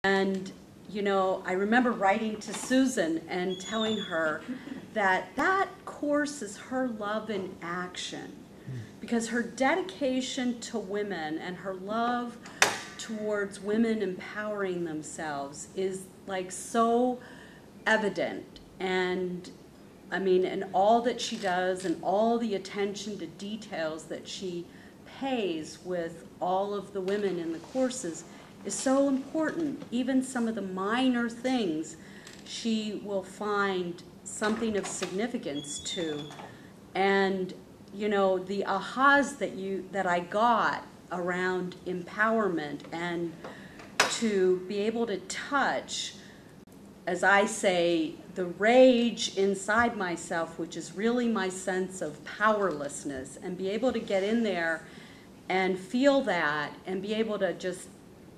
And, you know, I remember writing to Susan and telling her that that course is her love in action, because her dedication to women and her love towards women empowering themselves is like so evident. And I mean, and all that she does and all the attention to details that she pays with all of the women in the courses is so important. Even some of the minor things she will find something of significance to. And you know, the ahas that I got around empowerment and to be able to touch, as I say, the rage inside myself, which is really my sense of powerlessness, and be able to get in there and feel that and be able to just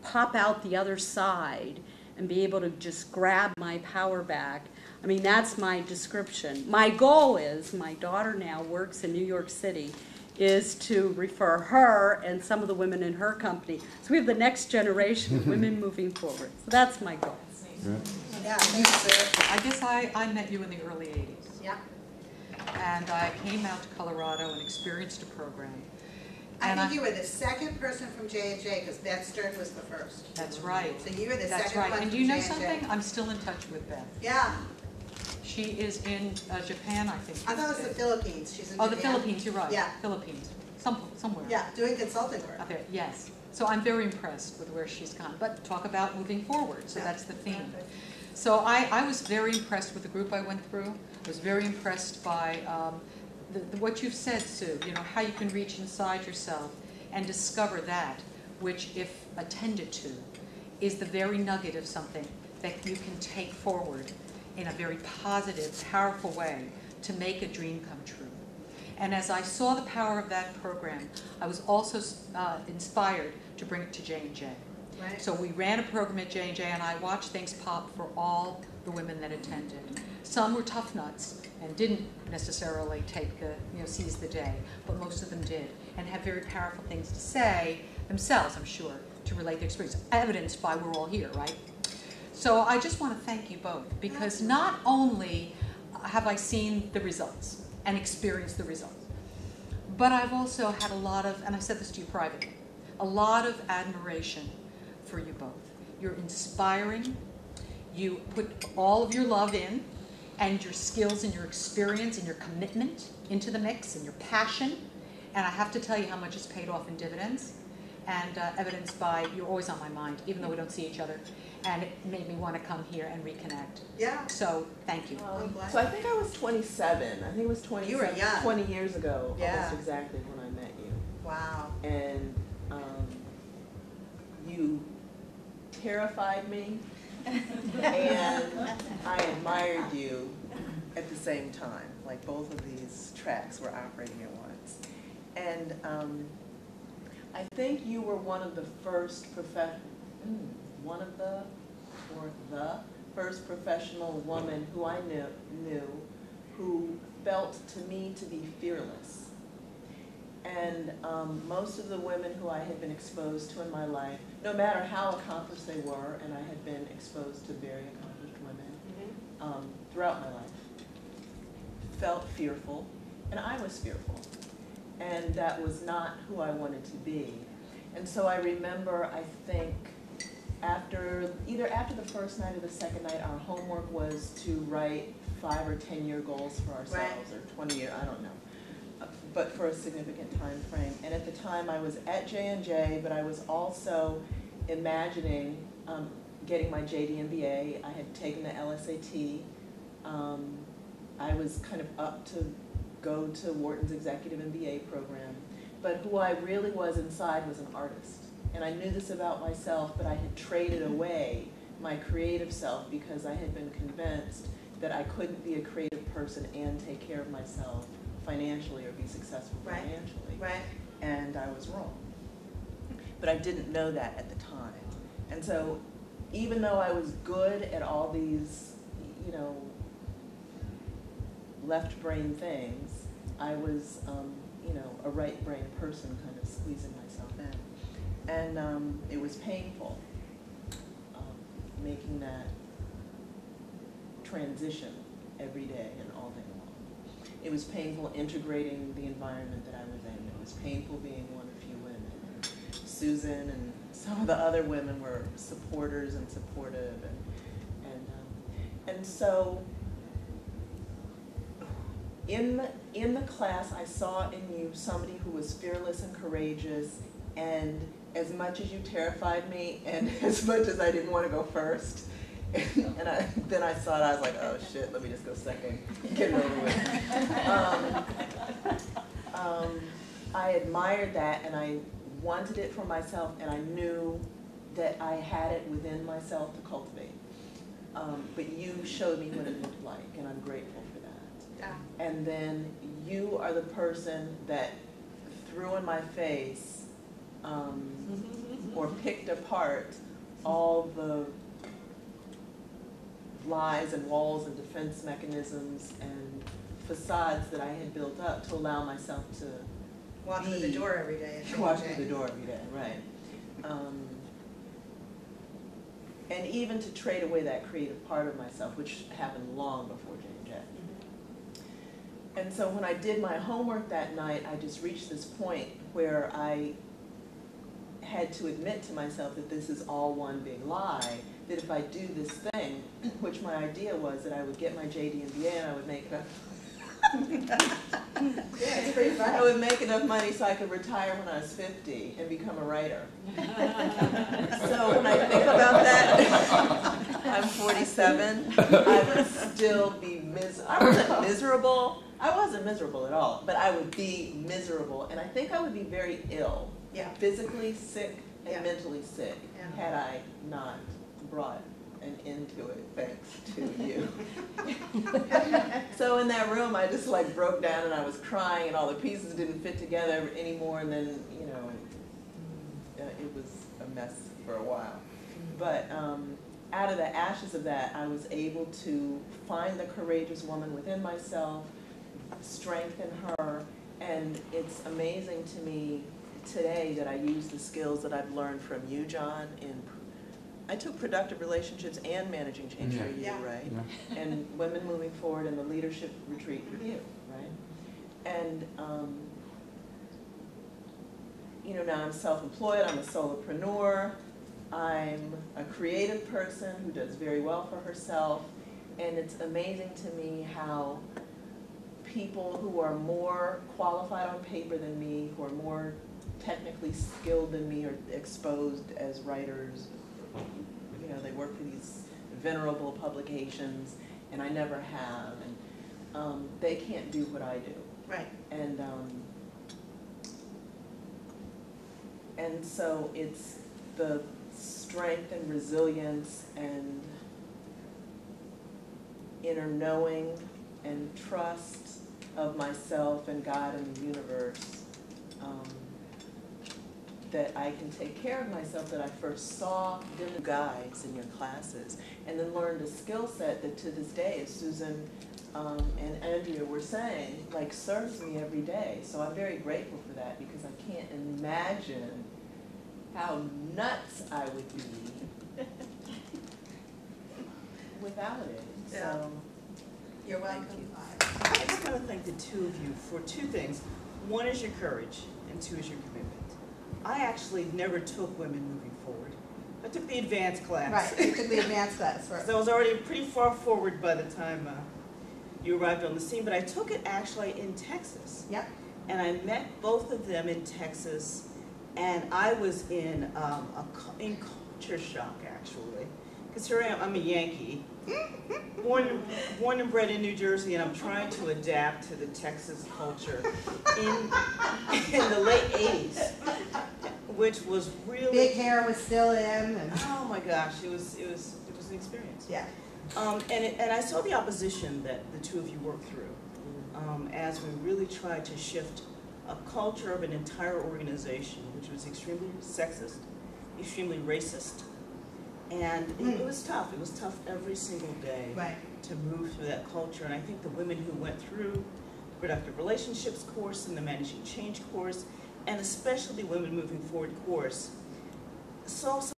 pop out the other side and be able to just grab my power back. I mean, that's my description. My goal is, my daughter now works in New York City, is to refer her and some of the women in her company. So we have the next generation of women moving forward. So that's my goal. Yeah, thanks, sir. I guess I met you in the early 80s. Yeah. And I came out to Colorado and experienced a program. I think you were the second person from J&J, because Beth Stern was the first. That's right. So you were the That's second right. one And from do you know J&J. something? I'm still in touch with Beth. Yeah. She is in Japan, I think. I thought it was the Philippines. She's in Oh, Japan. the Philippines, you're right. Yeah. Philippines. Somewhere. Yeah, doing consulting work. Out there, yes. So I'm very impressed with where she's gone. But talk about moving forward, so that's the theme. So I was very impressed with the group I went through. I was very impressed by what you've said, Sue, you know, how you can reach inside yourself and discover that, which, if attended to, is the very nugget of something that you can take forward in a very positive, powerful way to make a dream come true. And as I saw the power of that program, I was also inspired to bring it to J&J. Right. So we ran a program at J&J, and I watched things pop for all the women that attended. Some were tough nuts and didn't necessarily seize the day, but most of them did, and had very powerful things to say themselves, I'm sure, to relate their experience, evidenced by we're all here, right? So I just want to thank you both, because not only have I seen the results and experienced the results, but I've also had a lot of, and I said this to you privately, a lot of admiration for you both. You're inspiring. You put all of your love in, and your skills and your experience and your commitment into the mix, and your passion. And I have to tell you how much it's paid off in dividends, and evidenced by you're always on my mind, even though we don't see each other. And it made me want to come here and reconnect. Yeah. So thank you. So I think I was 27. I think it was 27, You were young. 20 years ago, Yeah. almost exactly when I met you. Wow. And you terrified me, and I admired you at the same time. Like, both of these tracks were operating at once. And I think you were one of the first first professional woman who I knew who felt to me to be fearless. And most of the women who I had been exposed to in my life, no matter how accomplished they were, and I had been exposed to very accomplished women throughout my life, felt fearful, and I was fearful. And that was not who I wanted to be. And so I remember, I think, either after the first night or the second night, our homework was to write 5 or 10-year goals for ourselves, or 20-year, I don't know, but for a significant time frame. And at the time, I was at J&J, but I was also imagining getting my JD MBA. I had taken the LSAT. I was kind of up to go to Wharton's Executive MBA program. But who I really was inside was an artist. And I knew this about myself, but I had traded away my creative self because I had been convinced that I couldn't be a creative person and take care of myself financially or be successful financially. Right. And I was wrong. But I didn't know that at the time. And so even though I was good at all these, you know, left brain things, I was, you know, a right brain person kind of squeezing myself in. And it was painful. making that transition every day and all day long. It was painful integrating the environment that I was in. It was painful being one of few women. And Susan and some of the other women were supporters and supportive, and so in the class I saw in you somebody who was fearless and courageous, and as much as you terrified me and as much as I didn't want to go first, and then I saw it, I was like, oh shit, let me just go second, get it over with. I admired that, and I wanted it for myself, and I knew that I had it within myself to cultivate. But you showed me what it looked like, and I'm grateful for that. Yeah. And then you are the person that threw in my face or picked apart all the lies and walls and defense mechanisms and facades that I had built up to allow myself to Walk through the door every day. walk through the door every day, right. And even to trade away that creative part of myself, which happened long before J&J. And so when I did my homework that night, I just reached this point where I had to admit to myself that this is all one big lie, that if I do this thing, which my idea was that I would get my JD and BA and I would make enough Yeah, it's pretty fun. I would make enough money so I could retire when I was 50 and become a writer. So when I think about that, I'm 47, I would still be I wasn't miserable. I wasn't miserable at all, but I would be miserable, and I think I would be very ill, physically sick and mentally sick, had I not brought an end to it, thanks to you. So in that room, I just like broke down and I was crying, and all the pieces didn't fit together anymore, and then, you know, it was a mess for a while. But out of the ashes of that, I was able to find the courageous woman within myself, strengthen her, and it's amazing to me today that I use the skills that I've learned from you, John, I took productive relationships and managing change for you, right? Yeah. And Women Moving Forward and the leadership retreat with you, right? And you know, now I'm self-employed, I'm a solopreneur, I'm a creative person who does very well for herself, and it's amazing to me how people who are more qualified on paper than me, who are more technically skilled than me, are exposed as writers. You know, they work for these venerable publications, and I never have, and they can't do what I do. Right. And so it's the strength and resilience and inner knowing and trust of myself and God and the universe that I can take care of myself, that I first saw in the guides in your classes, and then learned a skill set that to this day, as Susan and Andrea were saying, like, serves me every day. So I'm very grateful for that, because I can't imagine how nuts I would be without it. Yeah. So You're welcome. I just want to thank the two of you for two things. One is your courage, and two is your commitment. I actually never took Women Moving Forward. I took the advanced class. Right, you took the advanced class. Right. So I was already pretty far forward by the time you arrived on the scene, but I took it actually in Texas. Yep. And I met both of them in Texas, and I was in culture shock, actually. Because here I am, I'm a Yankee, born and bred in New Jersey, and I'm trying to adapt to the Texas culture in the late 80s, which was really... Big hair was still in. And oh my gosh, it was an experience. yeah. And I saw the opposition that the two of you worked through as we really tried to shift a culture of an entire organization, which was extremely sexist, extremely racist, and it was tough. It was tough every single day to move through that culture. And I think the women who went through the Productive Relationships course and the Managing Change course, and especially the Women Moving Forward course, saw